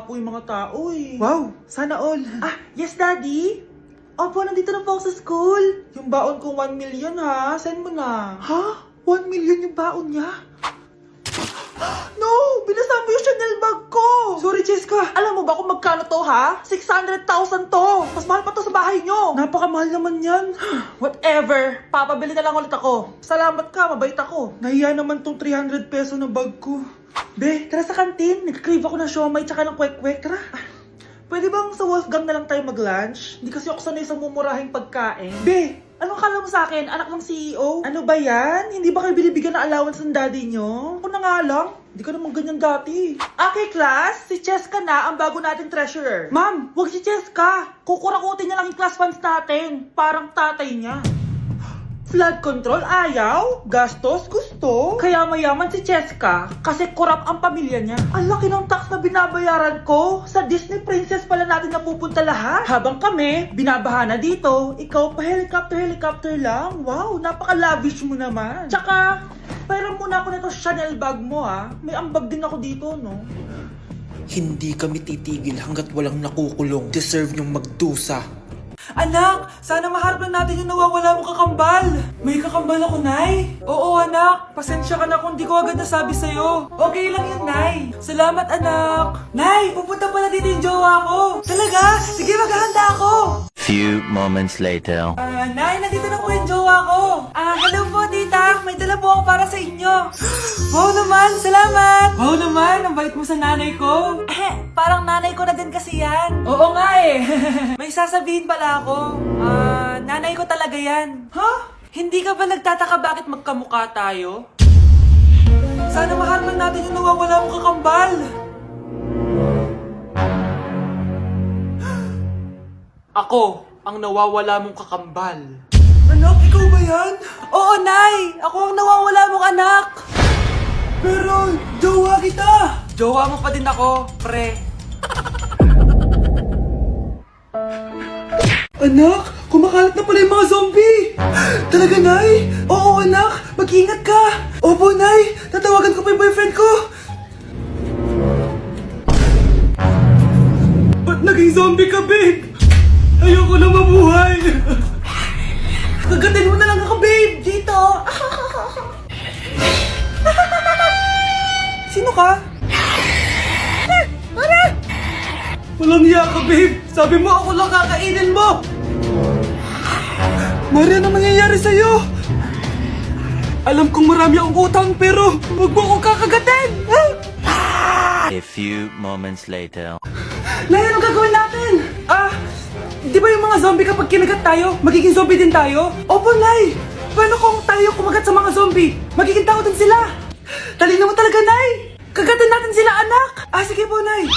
po yung mga tao eh. Wow, sana all. Yes, Daddy? Opo, nandito na po ako sa school. Yung baon kong 1 million ha, send mo na. Ha? 1 million yung baon niya? No! Binasa mo yung Chanel bag ko! Sorry, Cheska. Alam mo ba kung magkano to ha? 600,000 to! Mas mahal pa to sa bahay nyo! Napakamahal naman yan. Whatever! Papabili na lang ulit ako. Salamat ka, mabait ako. Nahiya naman tong 300 peso na bag ko. Be, tara sa kantin. Nag-crave ako ng siomay tsaka ng kwek-kwek. Tara. Pwede bang sa Wolfgang na lang tayo mag-lunch? Hindi kasi ako sanay sa mumurahing pagkain. Be, anong kala mo sa akin? Anak ng CEO? Ano ba yan? Hindi ba kayo binibigyan ng allowance ng daddy nyo? Ako na nga lang. Hindi ka naman ganyan dati. Okay, class. Si Cheska na ang bago nating treasurer. Ma'am, wag si Cheska. Kukurakutin niya lang yung class funds natin. Parang tatay niya. Flood control, ayaw. Gastos, gusto. Kaya mayaman si Cheska kasi korap ang pamilya niya. Ang laki ng tax na binabayaran ko. Sa Disney Princess pala natin napupunta lahat. Habang kami, binabaha na dito. Ikaw pa helicopter lang. Wow, napaka-lavish mo naman. Tsaka, pairam muna ako nito Chanel bag mo ha. May ambag din ako dito, no? Hindi kami titigil hanggat walang nakukulong. Deserve niyong magdusa. Anak, sana maharap lang natin yung nawawala mong kakambal. May kakambal ako, Nay. Oo, anak. Pasensya ka na kung di ko agad nasabi sa'yo. Okay lang yun, Nay. Salamat, anak. Nay, pupunta pala dito yung jowa ko. Talaga? Sige, maghahanda ako. Few moments later. Nay, nandito na po yung jowa ko. Hello po, tita. May dala po ako para sa inyo. Wow naman, salamat. Wow naman, ang bait mo sa nanay ko. Parang nanay ko na din kasi yan. Oo nga eh. May sasabihin pala ako. Nanay ko talaga yan. Ha? Hindi ka ba nagtataka bakit magkamukha tayo? Sana maharap natin yung nawawala mong kakambal. Ako, ang nawawala mong kakambal. Anak, ikaw ba yan? Oo, Nay! Ako ang nawawala mong anak! Pero, jowa kita! Jowa mo pa din ako, pre. Anak, kumakalat na pala yung mga zombie! Talaga, Nay? Oo, anak! Mag-ingat ka! Opo, Nay! Tatawagan ko pa yung boyfriend ko! Ba't naging zombie ka, babe? Ayoko na mabuhay! Kagatin mo na lang ako, babe! Dito! Sino ka? Walang hiya ka, babe! Sabi mo ako lang kakainin mo! Maria, ano nangyayari sa'yo? Alam kong marami akong utang pero huwag mo akong kakagatin! A few moments later. Nay, anong gagawin natin? Di ba yung mga zombie kapag kinagat tayo, magiging zombie din tayo? Opo, Nay! Paano kung tayo kumagat sa mga zombie? Magiging tao din sila! Talino mo talaga, Nay! Kagatin natin sila, anak! Sige po, Nay!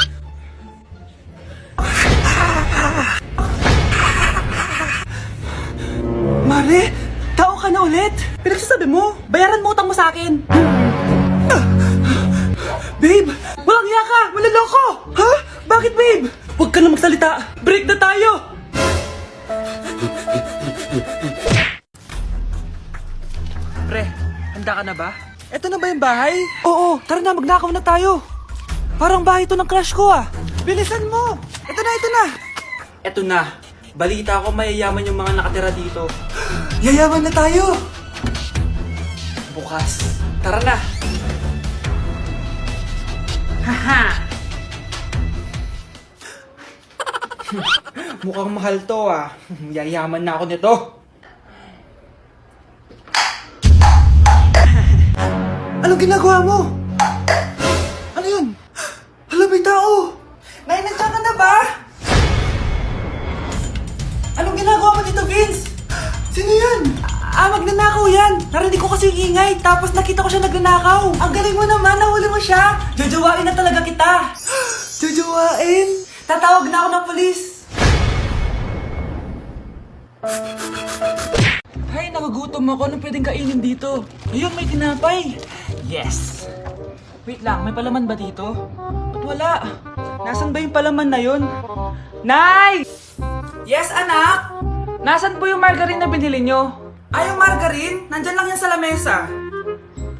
Mare, tao ka na ulit? Pinagsasabi mo, bayaran mo utang mo sa akin! Babe, walang hiya ka! Maloloko! Ha? Bakit, babe? Huwag ka na magsalita! Break na tayo! Pre, handa ka na ba? Eto na ba yung bahay? Oo, tara na, magnakaw na tayo. Parang bahay to ng crush ko ah. Bilisan mo! Eto na, eto na! Eto na. Balita ko mayayaman yung mga nakatira dito. Yayaman na tayo! Bukas. Tara na! Haha! Mukhang mahal to ah. Yayaman na ako nito. Anong ginagawa mo? Ano yun? Hala, may tao! Nay, nandiyan ka na ba? Anong ginagawa mo dito, Vince? Sino yan? Magnanakaw yan. Narinig ko kasi yung ingay, tapos nakita ko siya nagnanakaw. Ang galing mo naman, nahuli mo siya. Jojowain na talaga kita. Jojowain? Tatawag na ako ng polis. Hay, nagugutom ako. Anong pwedeng kainin dito? Ayun, may tinapay. Yes. Wait lang, may palaman ba dito? Ba't wala? Nasaan ba yung palaman na yun? Nay! Yes, anak? Nasaan po yung margarine na binili nyo? Yung margarine? Nandyan lang yan sa lamesa.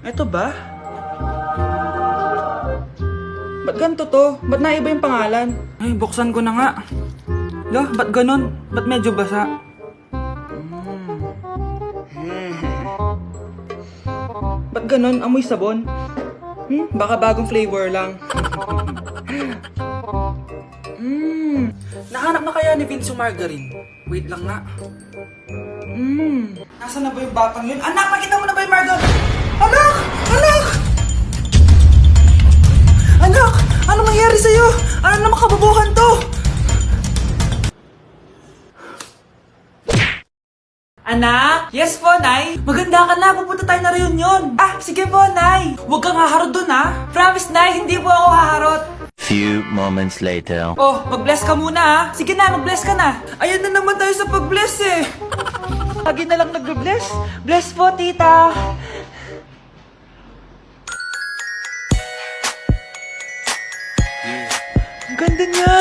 Eto ba? Ba't ganito to? Ba't naiba yung pangalan? Ay, buksan ko na nga. Lo, ba't ganun? Ba't medyo basa? Ba't ganun? Amoy sabon? Baka bagong flavor lang. Nahanap na kaya ni Vince yung margarine? Wait lang nga. Nasaan na ba yung batang yun? Anak, nakita mo na ba yung margarine? Anak! Anak! Anak! Ano nangyari sa'yo? Ano naman kababuhan to? Anak? Yes po, Nay. Maganda ka na. Pupunta tayo na reunion. Ah, sige po, Nay. Huwag kang haharot dun, ha? Promise, Nay. Hindi po ako haharot. Few moments later. Oh, mag-bless ka muna, ha? Sige na, mag-bless ka na. Ayan na naman tayo sa pag-bless, eh. Lagi na lang nag-bless. Bless po, tita. Ang ganda niya.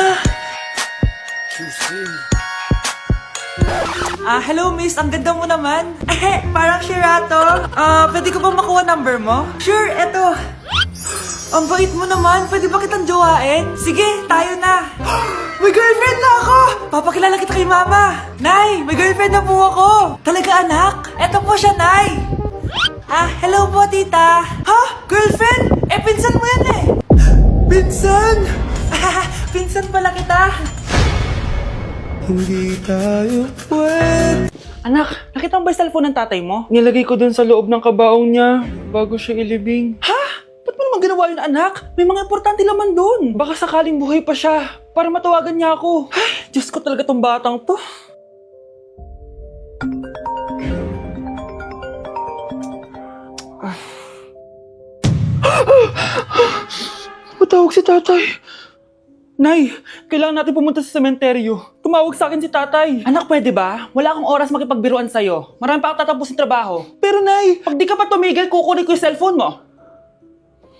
Hello miss, ang ganda mo naman. Parang Shirato. Pwede ko ba makuha number mo? Sure, eto. Ang bait mo naman, pwede ba kitang jowain? Sige, tayo na. May girlfriend na ako! Papakilala kita kay mama. Nay, may girlfriend na po ako. Talaga anak? Eto po siya, Nay. Hello po tita. Ha? Girlfriend? Pinsan mo yan eh. Pinsan? Pinsan pala kita. Hindi tayo pwede. Anak, nakita mo ba yung cellphone ng tatay mo? Nilagay ko dun sa loob ng kabaong niya bago siya ilibing. Ha? Ba't mo naman ginawa yun, anak? May mga importante laman dun. Baka sakaling buhay pa siya para matawagan niya ako. Ay, Diyos ko talaga tong batang to. Matawag si tatay. Nay, kailangan natin pumunta sa sementeryo. Tumawag sa akin si tatay. Anak, pwede ba? Wala akong oras makipagbiruan sa'yo. Marami pa akong tatapusin trabaho. Pero Nay, pag di ka pa tumigil, kukunin ko yung cellphone mo.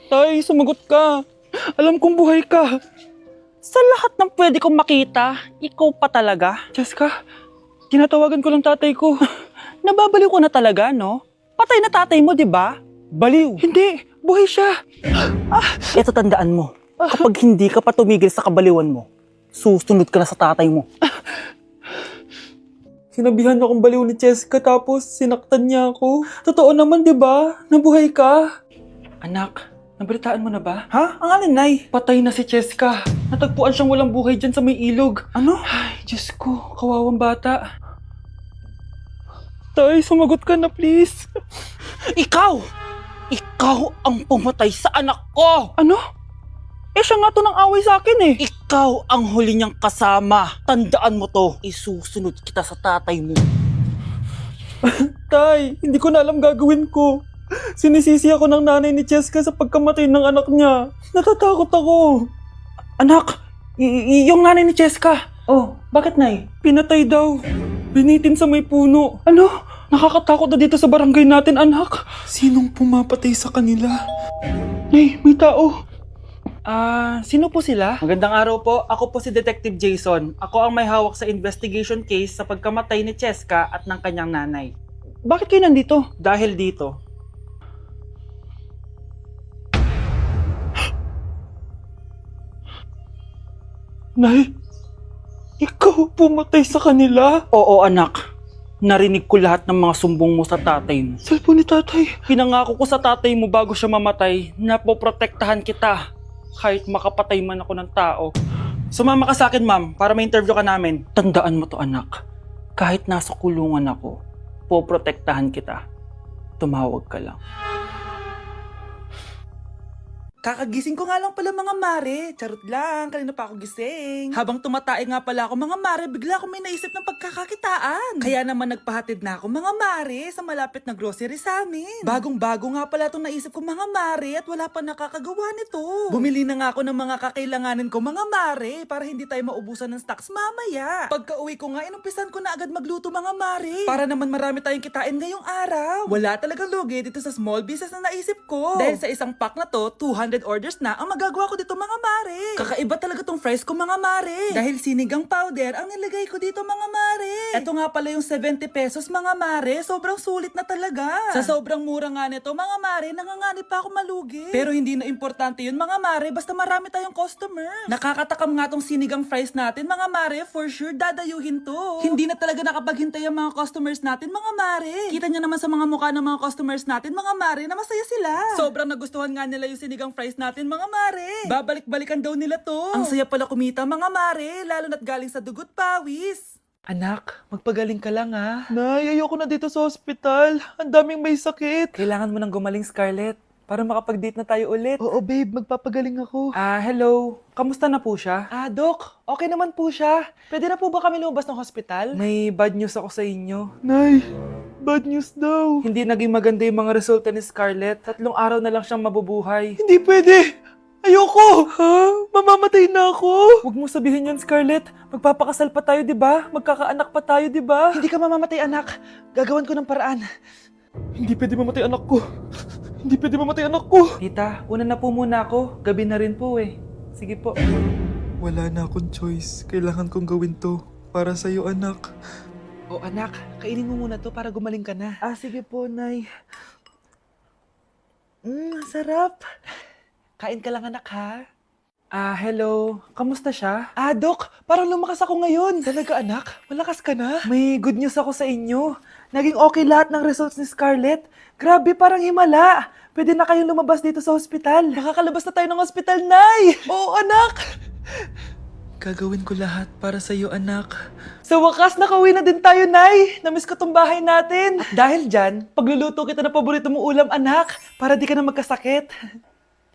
Tay, sumagot ka. Alam kong buhay ka. Sa lahat ng pwede kong makita, ikaw pa talaga. Jessica, tinatawagan ko lang tatay ko. Nababaliw ko na talaga, no? Patay na tatay mo, di ba? Baliw. Hindi, buhay siya. Ito tandaan mo. Kapag hindi ka pa tumigil sa kabaliwan mo, susunod ka na sa tatay mo. Sinabihan akong baliw ni Jessica tapos sinaktan niya ako. Totoo naman, di ba? Nabuhay ka. Anak, nabalitaan mo na ba? Ha? Ang alin, Nay? Patay na si Jessica. Natagpuan siyang walang buhay dyan sa may ilog. Ano? Ay, Diyos ko, kawawang bata. Tay, sumagot ka na please. Ikaw! Ikaw ang pumatay sa anak ko! Ano? Siya nga to ng away sa akin eh. Ikaw ang huli niyang kasama. Tandaan mo to. Isusunod kita sa tatay mo. Tay, hindi ko na alam gagawin ko. Sinisisi ako ng nanay ni Jessica sa pagkamatay ng anak niya. Natatakot ako. Anak, yung nanay ni Jessica. Oh, bakit Nay? Pinatay daw. Binitin sa may puno. Ano? Nakakatakot na dito sa barangay natin, anak. Sinong pumapatay sa kanila? Nay, may tao. Sino po sila? Magandang araw po. Ako po si Detective Jason. Ako ang may hawak sa investigation case sa pagkamatay ni Cheska at ng kanyang nanay. Bakit kayo nandito? Dahil dito. Nay, ikaw pumatay sa kanila? Oo, anak. Narinig ko lahat ng mga sumbong mo sa tatay mo. Cellphone ni tatay. Pinangako ko sa tatay mo bago siya mamatay na poprotektahan kita. Kahit makapatay man ako ng tao. Sumama ka sa akin, ma'am, para ma-interview ka namin. Tandaan mo to, anak. Kahit nasa kulungan ako, poprotektahan kita. Tumawag ka lang. Kakagising ko nga lang pala mga mare. Charot lang, kanina pa ako gising. Habang tumatae nga pala ako mga mare, bigla ako may naisip ng pagkakakitaan. Kaya naman nagpahatid na ako mga mare sa malapit na grocery sa amin. Bagong-bago nga pala itong naisip ko mga mare at wala pa nakakagawa nito. Bumili na nga ako ng mga kakailanganin ko mga mare para hindi tayo maubusan ng stocks mamaya. Pagka uwi ko nga, inumpisan ko na agad magluto mga mare. Para naman marami tayong kitain ngayong araw. Wala talagang lugi dito sa small business na naisip ko. Dahil sa isang pack na to, 200 200 orders na ang magagawa ko dito mga mare. Kakaiba talaga tong fries ko mga mare. Dahil sinigang powder ang nilagay ko dito mga mare. Ito nga pala yung 70 pesos mga mare. Sobrang sulit na talaga. Sa sobrang mura nga nito mga mare, nanganganib pa ako malugi. Pero hindi na importante yun mga mare, basta marami tayong customers. Nakakatakam nga tong sinigang fries natin mga mare, for sure dadayuhin to. Hindi na talaga nakapaghintay ang mga customers natin mga mare. Kita niyo naman sa mga mukha ng mga customers natin mga mare na masaya sila. Sobrang nagustuhan nga nila yung sinigang fries natin mga mare. Babalik-balikan daw nila to. Ang saya pala kumita mga mare, lalo na't galing sa dugot pawis. Anak, magpagaling ka lang ha. Nay, ayoko na dito sa ospital. Ang daming may sakit. Kailangan mo nang gumaling, Scarlett, para makapag-date na tayo ulit. Oo, babe. Magpapagaling ako. Hello. Kamusta na po siya? Doc. Okay naman po siya. Pwede na po ba kami lumabas ng hospital? May bad news ako sa inyo. Nay, bad news daw. Hindi naging maganda yung mga resulta ni Scarlett. 3 araw na lang siyang mabubuhay. Hindi pwede! Ayoko! Ha? Mamamatay na ako! Huwag mo sabihin yun, Scarlett. Magpapakasal pa tayo, di ba? Magkakaanak pa tayo, di ba? Hindi ka mamamatay, anak. Gagawan ko ng paraan. Hindi pwede mamatay anak ko. Hindi pwede mamatay anak ko. Tita, una na po muna ako. Gabi na rin po eh. Sige po. Wala na akong choice. Kailangan kong gawin to. Para sa'yo, anak. O anak, kainin mo muna to para gumaling ka na. Sige po, Nay. Sarap. Kain ka lang anak ha. Hello. Kamusta siya? Dok, parang lumakas ako ngayon. Talaga anak? Malakas ka na? May good news ako sa inyo. Naging okay lahat ng results ni Scarlett. Grabe, parang himala. Pwede na kayong lumabas dito sa ospital. Makakalabas na tayo ng ospital, Nay! Oo, anak! Gagawin ko lahat para sa'yo, anak. Sa wakas, nakauwi na din tayo, Nay. Namiss ko tong bahay natin. At dahil dyan, pagluluto kita ng paborito mong ulam, anak, para di ka na magkasakit.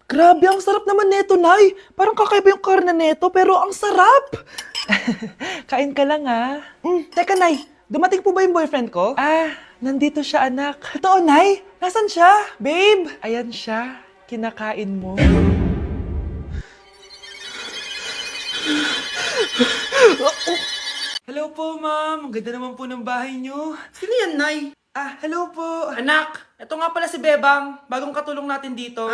Grabe, ang sarap naman neto, Nay. Parang kakaiba yung karne neto, pero ang sarap. Kain ka lang, ha? Teka, Nay. Dumating po ba yung boyfriend ko? Nandito siya, anak. Totoo, Nay? Nasaan siya? Babe! Ayan siya. Kinakain mo. Hello po, ma'am. Ang ganda naman po ng bahay niyo. Sino yan, Nay? Hello po. Anak, ito nga pala si Bebang. Bagong katulong natin dito.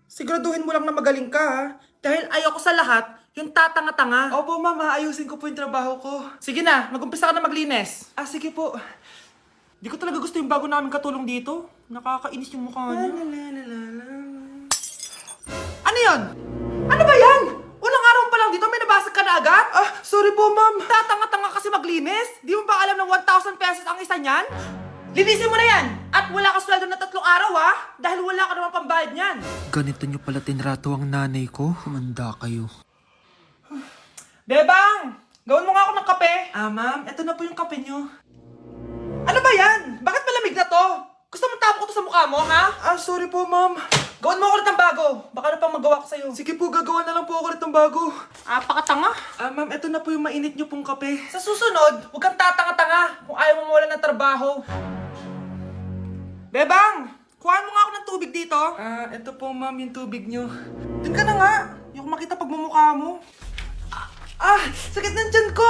Siguraduhin mo lang na magaling ka, ha? Dahil ayoko sa lahat, yung tatanga-tanga. Opo, ma'am. Ayusin ko po yung trabaho ko. Sige na, mag-umpisa ka na maglinis. Sige po. Di ko talaga gusto yung bago namin katulong dito. Nakakainis yung mukha niya. Ano yun? Ano ba yan? Unang araw pa lang dito, may nabasag ka na agad? Sorry po, ma'am. Tatanga-tanga kasi maglinis? Di mo ba alam na 1,000 pesos ang isa niyan? Linisin mo na yan! At wala ka sweldo na 3 araw, ha? Dahil wala ka naman pambayad niyan. Ganito nyo pala tinrato ang nanay ko. Humanda kayo. Bebang! Gawin mo nga ako ng kape. Ma'am, eto na po yung kape nyo. Ano ba yan? Bakit malamig na to? Gusto mo tapo ko to sa mukha mo, ha? Sorry po, ma'am. Gawin mo ako ulit ng bago. Baka na pang magawa ko sa'yo. Sige po, gagawa na lang po ako ulit ng bago. Pakatanga. Ma'am, eto na po yung mainit nyo pong kape. Sa susunod, huwag kang tatanga-tanga kung ayaw mo mawala ng trabaho. Bebang! Kuhaan mo nga ako ng tubig dito. Eto po, ma'am, yung tubig nyo. Doon ka na nga. Hindi ko makita pagmumukha mo. Sakit ng tiyan ko!